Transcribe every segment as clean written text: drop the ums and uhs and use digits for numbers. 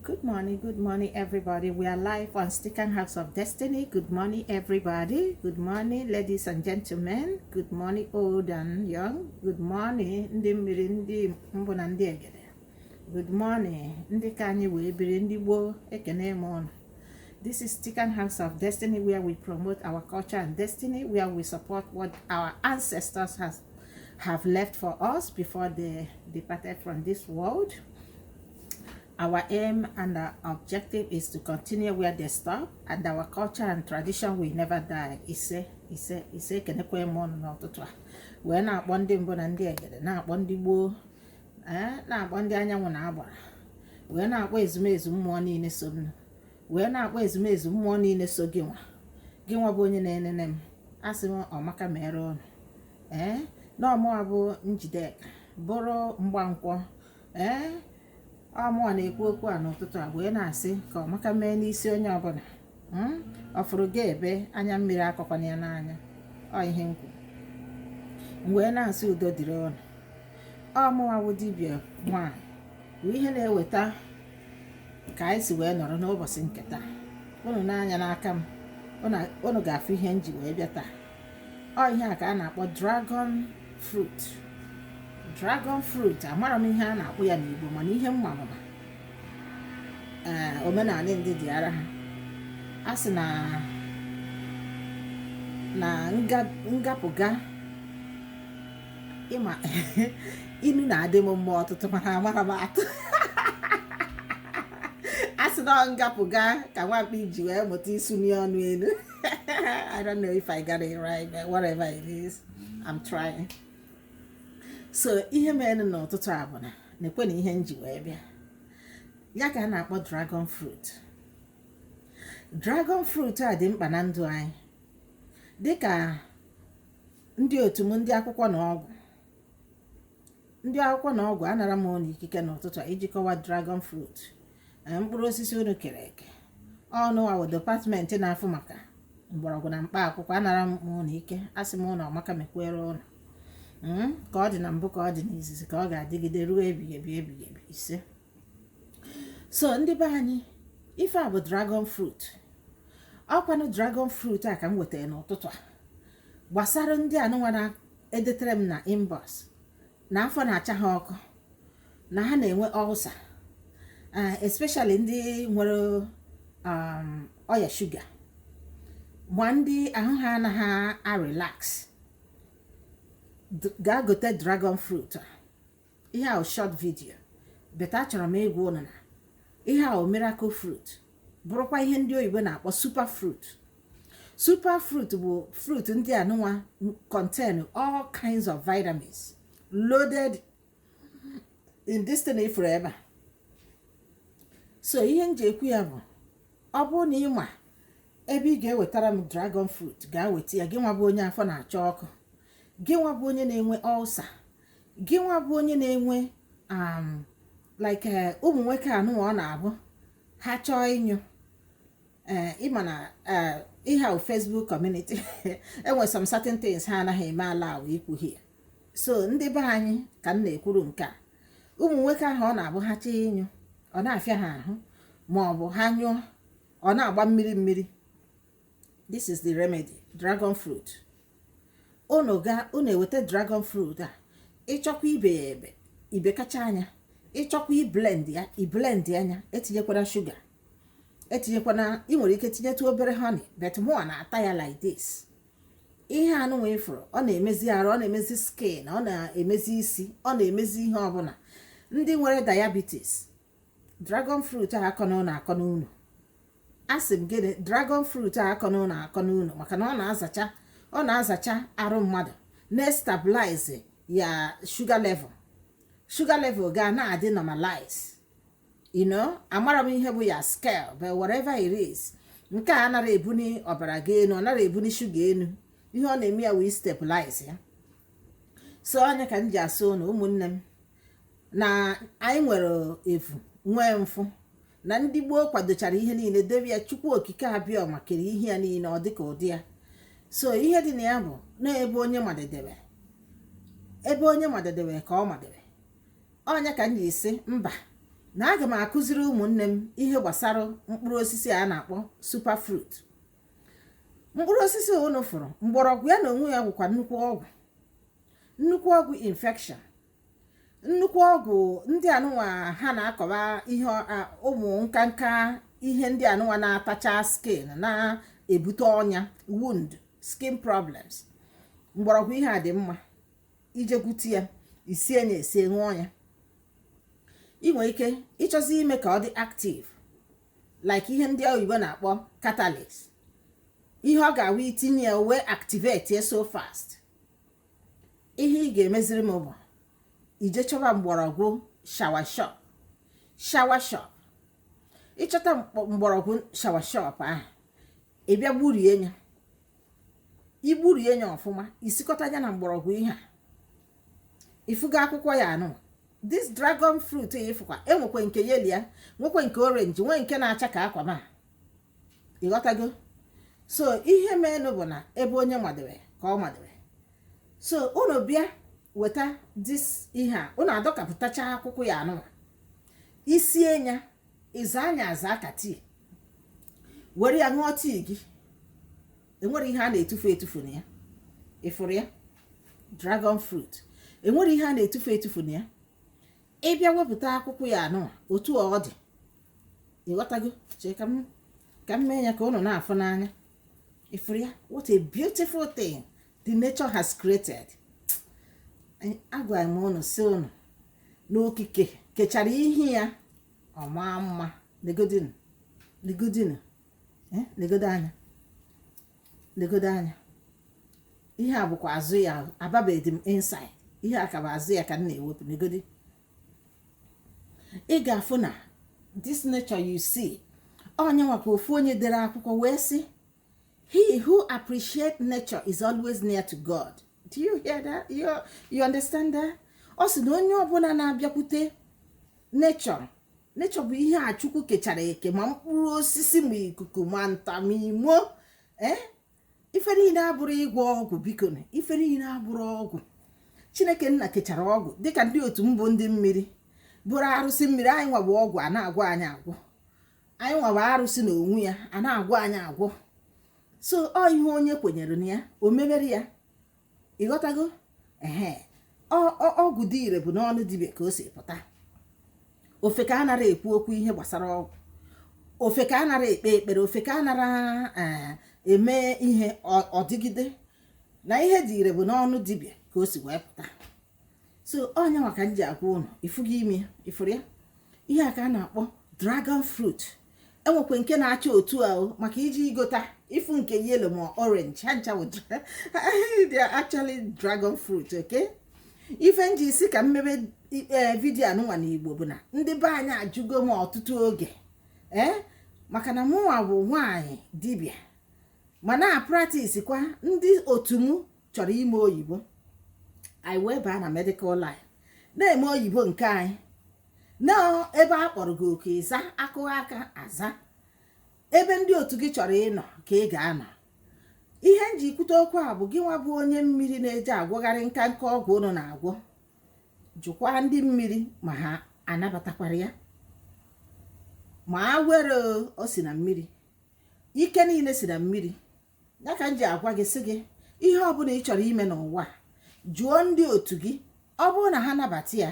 Good morning, everybody. We are live on Stick House of Destiny. Good morning, everybody. Good morning, ladies and gentlemen. Good morning, old and young. Good morning, ndị mmiri ndị mbụ na ndị egede. Good morning, ndị ka anyị wee biri ndị gboo ekene m ọnụ. This is Stick House of Destiny, where we promote our culture and destiny, where we support what our ancestors have left for us before they departed from this world. Our aim and our objective is to continue where they stop, and our culture and tradition will never die. Ise kenekwe mon n'ọtụtụ a. Wee na-akpọ ndị mbụ na ndị egede, na-akpọ ndị gboo, na-akpọ ndị anyanwụ na-agbara. Wee na-akpọ ezumezu mmụọ niile so m. Wee na-akpọ ezumezu mmụọ niile so gị nwa. Gị nwa bụ onye na-enene m. Asị m ọmaka mere ọnụ. Na ọmụwa bụ Njideka, bụrụ Mgbankwọ. Ọmụwa na-ekwu okwu a n'ụtụtụ a wee na-asị ka ọmaka mee n'isi onye ọbụla. Ọ fụrụ gị ebe anya mmiri akọkwana ya n'anya. Ọ ihe m kwuru. Wee na-asị udo dịrị ọnụ. Ọmụwa bụ dibịa nwaanyị bụ ihe na-eweta ka anyị si wee nọrọ n'ụbọchị nke taa. Unu n'anya n'aka m, unu ga-afụ ihe m ji wee bịa taa. Ọ ihe a ka a na-akpọ dragon fruit. Dragon fruit, amara m ihe a na-akpọ ya n'Igbo, mana ihe m mara omenala ndị dị ara ha. A sị na ngapụga ịma inu na-adị m mma ọtụtụ mana amara m atụ. A sị na ngapụga ka nwakpa iji wee mụta isu n'ọnụ elu. I don't know if I got it right, but whatever it is, I'm trying. So ihe mere n'ụtụtụ a bụ na-ekwe na ihe nji wee bịa ya ka a na-akpọ dragon fruit. Dragon fruit a dị mkpa na ndụ anyị dịka ndị otu m ndị akwụkwọ na ọgwụ anara m ọnụ ikike n'ụtụtụ a iji kọwa dragon fruit. Mkpụrụ osisi unu kere eke ọnụ awụ depatmentị na-afụ maka mgbọrọgwụ na mkpa akwụkwọ anara m ọnụ ike, asị m ụlọ ọmaka mekwere ụlọ ka ọ dị na mbụ ka ọ dị n'izizi ka ọ ga-adịgide ruo ebighị ebi ise. So ndị be anyị, ife a bụ dragon fruit. Ọkwanụ dragon fruit a ka m wetara n'ụtụtụ a gbasara ndị anụnwa na-edetere m na inbox na afọ na-acha ha ọkụ, na ha na-enwe ulcer, especially ndị nwere ọya shuga, ma ndị ahụ ha anaghị relax. Ga gote dragon fruit. Ihe a short video, but achọrọ m ịgwa unu na ihe a miracle fruit, bụrụkwa ihe ndị oyibo na-akpọ super fruit. Super fruit bụ fruit ndị anụnwa contain all kinds of vitamins loaded in this thing forever. So ihe nji ekwu ya bụ, ọ bụrụ na ị ma ebe ị ga-ewetara m dragon fruit, gaa weta ya. Gị nwa bụ onye afọ na-achọ ọkụ, gị nwa bụ onye na-enwe ulcer, gị nwa bụ onye na-enwe like ụmụ nwoke anụnwa ọ na-abụ ha chọọ ịnyụ. Ịma na ihe Facebook community enwe some certain things ha anaghị eme ala ahụ ikwuhie. So ndị be anyị ka m na-ekwuru nke a. Ụmụ nwoke ahụ ọ na-abụ ha chọọ ịnyụ, ọ na-afịa ha ahụ, ma ọ bụ ha nyụọ ọ na-agba mmiri. This is the remedy, dragon fruit. Unu eweta dragon fruit a, ịchọkwa ibe ya ibe kacha anya, ịchọkwa iblend anya, etinyekwana sugar, etinyekwana, ị nwere ike tinyetụ obere honey, but mụa na-ata ya like this. Ihe anụnwa ifuru, ọ na-emezi arụ, ọ na-emezi skin, ọ na-emezi isi, ọ na-emezi ihe ọbụla. Ndị nwere diabetes, dragon fruit a akọ n'unu. Asị m gịnị, dragon fruit a akọ n'unu maka na ọ na-azacha arụ mmadụ, na-stabilize ya sugar level ga na-adị normalize. Amara m ihe bụ ya scale, but whatever it is, nke a anara ebuni ọbara gị enu, ọ nara ebuni sugar enu. Ihe ọ na-eme ya wee stabilize ya. So anya ka m ji asụ unu ụmụnne m na anyị nwere efu nwee mfụ, na ndị gboo kwadochara ihe niile debe ya. Chukwu okike abịa makere ihe ya niile ọ dịka ụdị ya. So ihe dị na ya bụ na ebe onye madedebe ka ọ madebe. Ọnya ka m ji sị mba na aga m akụziri ụmụnne m ihe gbasara mkpụrụ osisi a na-akpọ superfruit. Mkpụrụ osisi unu fụrụ mgbọrọgwụ ya na onwe ya bụkwa nnukwu ọgwụ infection, nnukwu ọgwụ ndị anụnwa ha na-akọwa ihe ụmụ nkanka ihe ndị anụnwa na-atacha skin na-ebute ọnya, wound, skin problems. Mgbọrọgwụ ihe a dị mma ije gwute ya, isie ya esi ṅụọ ya. Ị nwere ike ịchọzi ime ka ọ dị active like ihe ndị oyibo na-akpọ catalyst. Ihe ọ ga-awụ itinye ya wee activate ya so fast. Ihe ị ga-emeziri m bụ ije chọba mgbọrọgwụ shower shop. Ịchọta mgbọrọgwụ shower shop ahụ, ị bịa gburie ya. Igburie ya ọfụma, isikọta ya na mgbọrọgwụ ihe a, ifuga akwụkwọ ya anụ. This dragon fruit ifukwa enwekwe nke yeli ya, nwekwe nke orange, nwee nke na-acha ka akwa ma. Ịghọtago? So ihe menụ bụ na ebe onye madebe ka ọ madebe. So unu bịa weta this ihe a, unu adọkapụtacha akwụkwọ ya anụ, isie ya, ịza anya aza ka tii, were ya ṅụọ tii gị. Enwere ihe a na-etufu na ya. Ịfụrụ ya? Dragon fruit enwere ihe a na-etufu na ya. Ịbịa wepụta akwụkwọ ya anụ otu ọ dị. Ịghọtago? Chee ka m mee ya ka unu na-afụ n'anya. Ịfụrụ ya? What a beautiful thing the nature has created. Agwa m unu si unu n'okike kechara ihe ya ọma mma. Legodinu legodo anya. Ihe a bụkwa azụ ya, ababedi m inside. Ihe a ka bụ azụ ya ka m na-ewepụ. Legodi. Ị ga-afụ na this nature you see, onye nwakwa ofu onye dere akwụkwọ wee sị, he who appreciates nature is always near to God. Do you hear that? You understand that? Ọ sị na onye ọbụla na-abịakwute nature bụ ihe a Chukwu kechara eke, ma mkpụrụ osisi ma ikuku ma nta ma imo. Ife niile abụrụ ịgwọ ọgwụ. Biko na ife niile abụrụ ọgwụ. Chineke nna kechara ọgwụ dịka ndị otu mbụ ndị mmiri bụrụ arụsị mmiri. Anyị nwa bụ ọgwụ a na-agwọ anyị agwọ. Anyị nwa bụ arụsị na onwe ya a na-agwọ anyị agwọ. So ọ ihe onye kwenyere na ya, o mebere ya. Ịghọtago? Ọgwụ dị ire bụ n'ọnụ dibịa ka o si pụta. Ofe ka a nara ekwu okwu ihe gbasara ọgwụ. Ofe ka a nara ekpe ekpere. Ofe ka a nara eme ihe ọdịgide. Na ihe dị ire bụ n'ọnụ dibịa ka o si wee pụta. So onye maka m ji agwa unu, ifugo ime, ifuru ya. Ihe a ka a na-akpọ dragon fruit. Enwekwe nke na-acha otu ahụ maka iji igota ifu nke yellow ma orange. Ha ncha they are actually dragon fruit, okay? Ife nji isi ka mmebe vidio anụnwa n'Igbo bụ na ndị be anyị ajụgo m ọtụtụ oge, maka na mụnwa bụ nwaanyị dibịa ma na-practice kwa ndị otu m chọrọ ime oyibo. I wee baa na medical line na-eme oyibo nke anyị na ebe a kpọrọ gị oke ịza akụghị aka aza. Ebe ndị otu gị chọrọ ịnọ ka ị ga-anọ. Ihe nji kwute okwu a bụ gị nwa bụ onye mmiri na-eje agwọgharị nka ọgwụ unu na-agwọ. Jụkwa ndị mmiri ma ha anabatakwara ya. Ma were o si na mmiri, ike niile si na mmiri. Ya ka m ji agwa gị sị gị, ihe ọbụla ị chọrọ ime n'ụwa, jụọ ndị otu gị. Ọ bụrụ na ha nabata ya,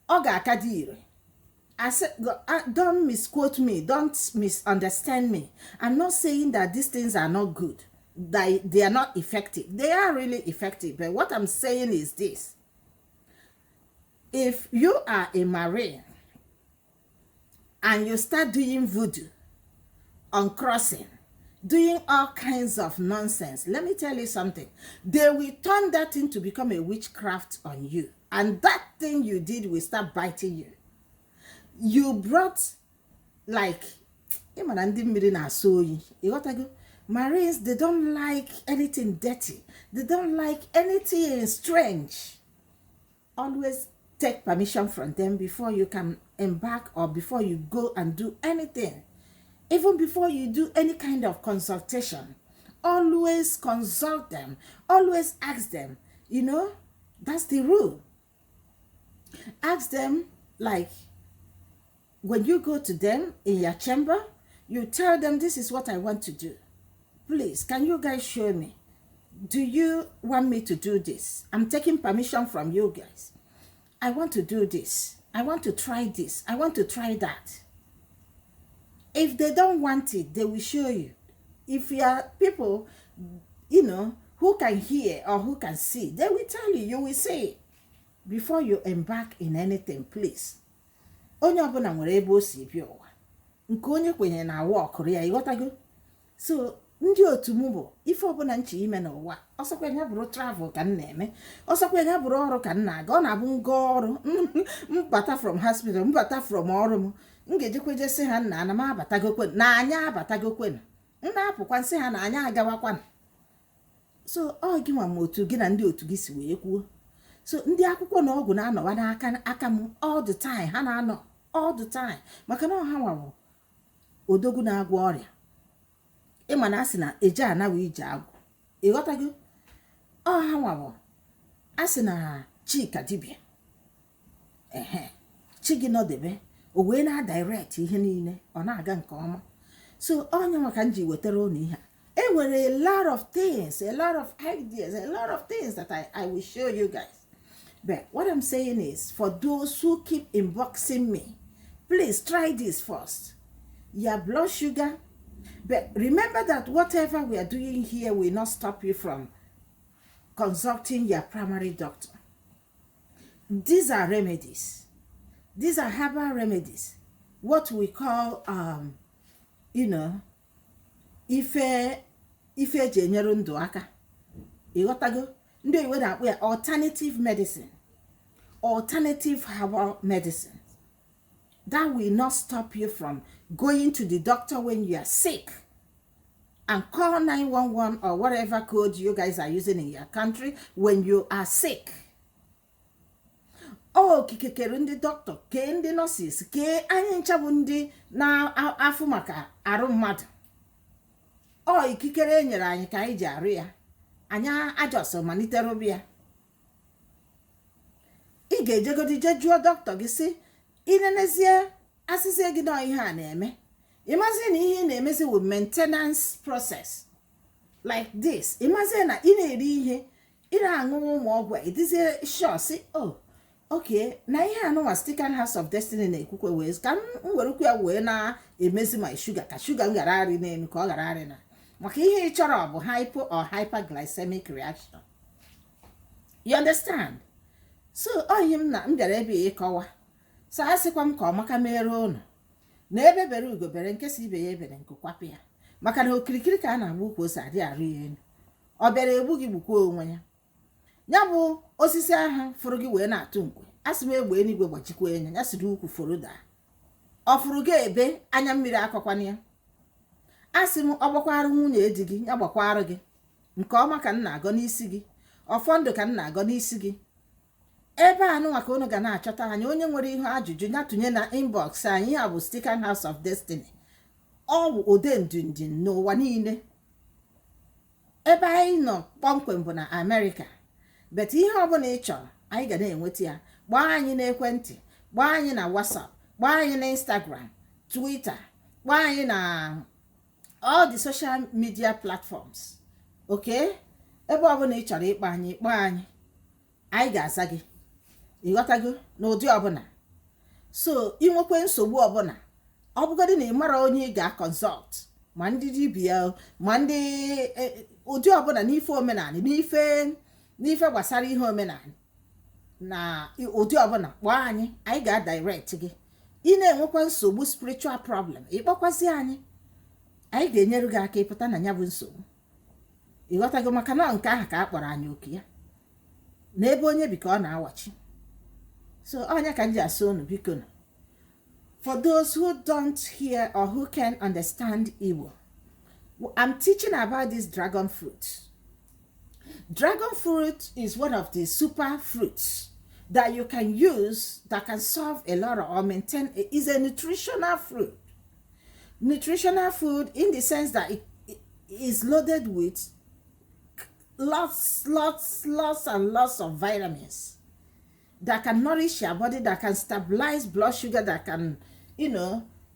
ọ ga-aka dị ire. Don't misquote me, don't misunderstand me. I'm not saying that these things are not good, they are not effective. They are really effective, but what I'm saying is this. If you are a Marine and you start doing voodoo on crossing, doing all kinds of nonsense, let me tell you something. They will turn that thing to become a witchcraft on you. And that thing you did will start biting you. You brought like, Marines, they don't like anything dirty. They don't like anything strange. Always take permission from them before you can embark or before you go and do anything. Even before you do any kind of consultation, always consult them. Always ask them. That's the rule. Ask them like, when you go to them in your chamber, you tell them, this is what I want to do. Please, can you guys show me? Do you want me to do this? I'm taking permission from you guys. I want to do this. I want to try this. I want to try that. If they don't want it, they will show you. If you are people, who can hear or who can see, they will tell you, you will say it. Before you embark in anything, please. Onye ọbụla nwere ebe o si bịa ụwa. Nke onye kwenye na awa ọkụrụ ya, ịghọtago? So, ndị otu m bụ ife ọbụla nche ime n'ụwa, ọsọkwa ya bụrụ travel ka m na-eme, ọsọkwa ya bụrụ ọrụ ka m na-aga, ọ na-abụ nga ọrụ mbata from hospital, mbata from ọrụ m ga-ejekwa jesi ha nna ana m abatagokwen na anya abatagokwen na-apụkwa nsị ha na anya agawakwan. So ọ gị nwa m otu gị na ndị otu gị si wee kwuo. So ndị akwụkwọ na ọgwụ na-anọwa n'aka m all the time, ha na-anọ all the time maka na ọha nwa odogwu na-agwọ ọrịa. Ịma na asị na eje anaghị ije agwụ, ịghọtago? Ọha nwa asị na Chika dibịa, chi gị nọdebe o wee na-direct ihe niile ọ na-aga nke ọma. So onye maka nji wetara unu ihe a nwere a lot of things, a lot of ideas, a lot of things that I will show you guys. But what I'm saying is, for those who keep inboxing me, please try this first. Your blood sugar. But remember that whatever we are doing here will not stop you from consulting your primary doctor. These are remedies. These are herbal remedies. What we call, ife jenyere ndụ aka. Ịghọtago? Ndị iwe na-akpọ ya alternative medicine. Alternative herbal medicine. That will not stop you from going to the doctor when you are sick and call 911 or whatever code you guys are using in your country when you are sick. Oh, kikekere ndị doctor, ke ndị nurses, ke anyị nchabu ndị na-afụ maka arụ mmadụ. Oh, ikikere enyere anyị ka anyị ji arụ ya. Anya ajọsọ malitere obi ya. Ị ga-ejegodi je jụọ doctor gị sị, inenezie asịsị gị na ihe a na-eme. Imagine na ihe na-emezi with maintenance process like this. Imagine na ị na-eri ihe, ị na-aṅụ ụmụ ọgwụ, ịdịzie sure sị, oh, okay, na ihe anụnwa Stikan House of Destiny na-ekwukwe wee ka m werekwa ya wee na-emezi my sugar ka sugar m ghara arị n'elu ka ọ ghara arị na maka ihe ị chọrọ bụ hypo or hyperglycemic reaction. You understand? So ihe m bịara ebe ịkọwa. So asịkwa m ka ọmaka mere unu na ebe bere ugo bere nke si ibe ya ebere nke kwapụ ya maka na okirikiri ka a na-agba ukwu ose adị arụ ya elu. Ọ bịara egbu gị gbukwa onwe ya. Ya bụ osisi ahụ fụrụ gị wee na-atụ nkwe, asị m egbe eluigwe gbachikwa enya ya siri ukwu fụrụ daa. Ọ fụrụ gị ebe anya mmiri akọkwana ya. Asị m ọ gbakwara nwunye di gị ya gbakwara gị nke ọma ka m na-agọ n'isi gị, ọfọndụ ka m na-agọ n'isi gị. Ebe anụ maka unu ga na-achọta anyị onye nwere ihe ajụjụ ya tụnye na inbox anyị. Ya bụ Stikan House of Destiny. Ọ bụ ode ndụndị n'ụwa niile. Ebe anyị nọ kpọmkwem bụ na America. Bet ihe ọbụla ị chọrọ anyị ga na-enweta ya. Gbaa anyị n'ekwentị, gbaa anyị na WhatsApp, gbaa anyị na Instagram, Twitter, gbaa anyị na all the social media platforms. Okay? Ebe ọbụla ị chọrọ ịkpọ anyị, anyị ga-aza gị. Ịghọtago? N'ụdị ọbụla. So ị nwekwe nsogbu ọbụla, ọ bụgodị na ị mara onye ị ga-consult, ma ndị dibịa ma ndị ụdị ọbụla n'ife omenala, n'ife gbasara ihe omenala na ụdị ọbụla, kpọọ anyị ga-direct gị. Ị na-enwekwa nsogbu spiritual problem, ịkpọkwazi anyị ga-enyere gị aka ịpụta na ya bụ nsogbu. Ịghọtago? Maka na nke ahụ ka a kpọrọ anyị oke ya na ebe onye bi ka ọ na-awachi. So onye ka m ji asị unu biko na for those who don't hear or who can understand Igbo, I'm teaching about this dragon fruit. Dragon fruit is one of the super fruits that you can use that can solve a lot of or maintain. Is a nutritional fruit. Nutritional food in the sense that it is loaded with lots and lots of vitamins that can nourish your body, that can stabilize blood sugar, that can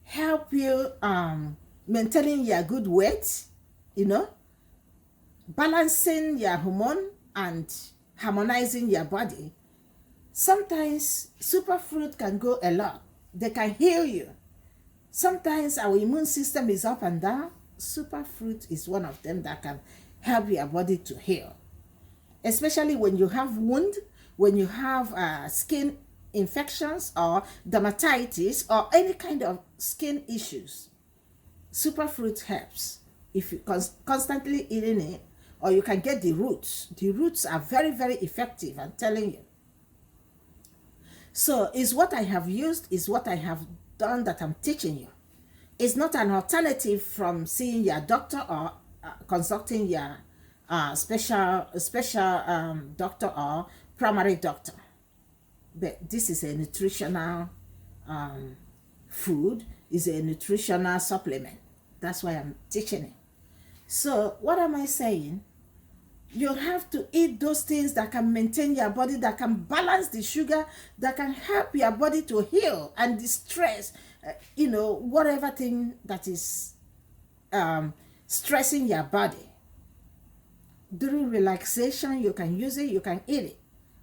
help you maintaining your good weight, balancing your hormone and harmonizing your body. Sometimes superfruit can go a lot. They can heal you. Sometimes our immune system is up and down. Superfruit is one of them that can help your body to heal. Especially when you have wound, when you have skin infections or dermatitis or any kind of skin issues. Superfruit helps. If you constantly eating it, or you can get the roots. The roots are very, very effective, I'm telling you. So is what I have used, is what I have done that I'm teaching you. It's not an alternative from seeing your doctor or consulting your special doctor or primary doctor. But this is a nutritional food, is a nutritional supplement. That's why I'm teaching it. So what am I saying? You have to eat those things that can maintain your body, that can balance the sugar, that can help your body to heal and distress, whatever thing that is stressing your body. During relaxation, you can use it, you can eat it.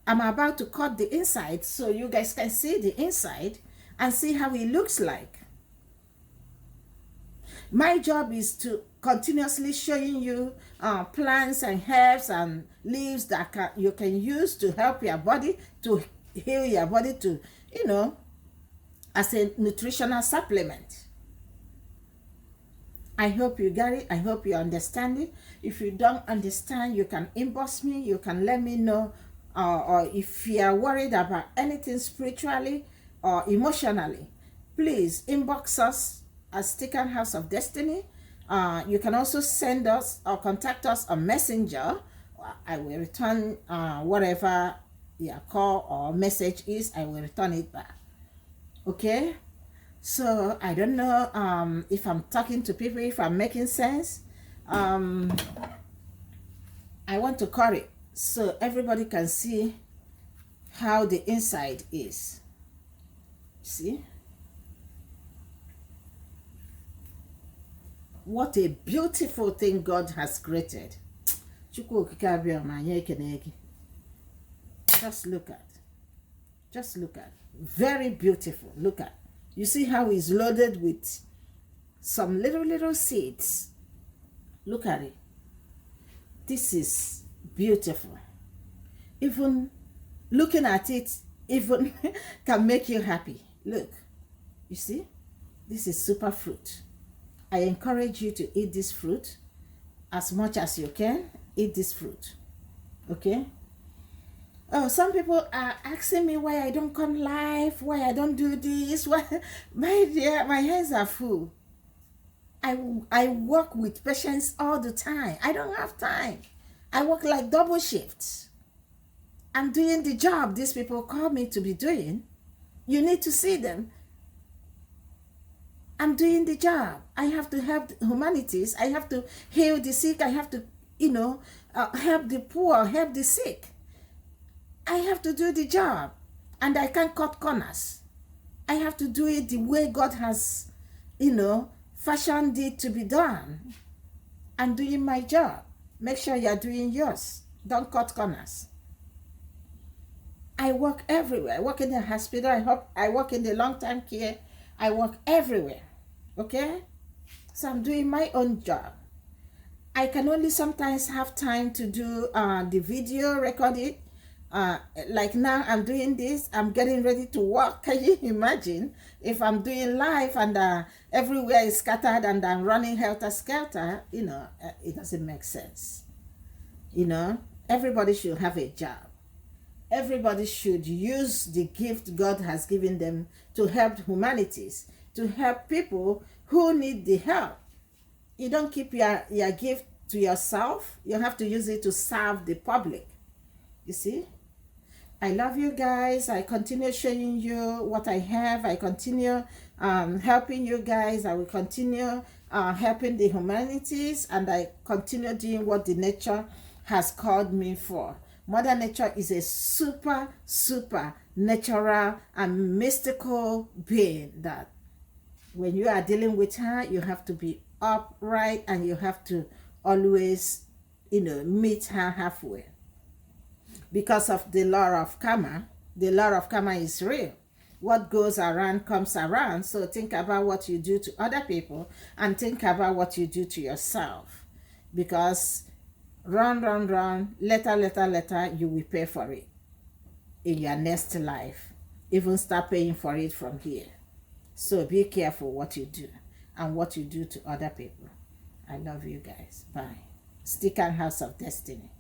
I'm about to cut the inside so you guys can see the inside and see how it looks like. My job is to continuously showing you plants and herbs and leaves that you can use to help your body, to heal your body, to, as a nutritional supplement. I hope you get it. I hope you understand it. If you don't understand, you can inbox me. You can let me know. Or if you are worried about anything spiritually or emotionally, please inbox us at Sticker House of Destiny. You can also send us or contact us on Messenger. I will return whatever your call or message is. I will return it back. Okay? So I don't know if I'm talking to people, if I'm making sense. I want to cut it so everybody can see how the inside is. See? What a beautiful thing God has created. Just look at. Just look at. Very beautiful. Look at. You see how it's loaded with some little seeds. Look at it. This is beautiful. Even looking at it even can make you happy. Look. You see? This is super fruit. I encourage you to eat this fruit as much as you can. Eat this fruit. Okay? Oh, some people are asking me why I don't come live, why I don't do this. Why, my dear, my hands are full. I work with patients all the time. I don't have time. I work like double shifts. I'm doing the job these people call me to be doing. You need to see them. I'm doing the job. I have to help humanities. I have to heal the sick. I have to, help the poor, help the sick. I have to do the job. And I can't cut corners. I have to do it the way God has, fashioned it to be done. I'm doing my job. Make sure you're doing yours. Don't cut corners. I work everywhere. I work in the hospital. I work in the long-term care. I work everywhere. Okay? So I'm doing my own job. I can only sometimes have time to do the video, record it. Like now I'm doing this. I'm getting ready to work. Can you imagine if I'm doing live and everywhere is scattered and I'm running helter-skelter? It doesn't make sense. Everybody should have a job. Everybody should use the gift God has given them to help humanities, to help people who need the help. You don't keep your gift to yourself. You have to use it to serve the public. You see? I love you guys. I continue showing you what I have. I continue helping you guys. I will continue helping the humanities, and I continue doing what the nature has called me for. Mother Nature is a super natural and mystical being that When you are dealing with her, you have to be upright and you have to always, meet her halfway. Because of the law of karma, the law of karma is real. What goes around comes around. So think about what you do to other people and think about what you do to yourself. Because run, later, you will pay for it in your next life. Even start paying for it from here. So be careful what you do and what you do to other people. I love you guys. Bye. Stick and House of Destiny.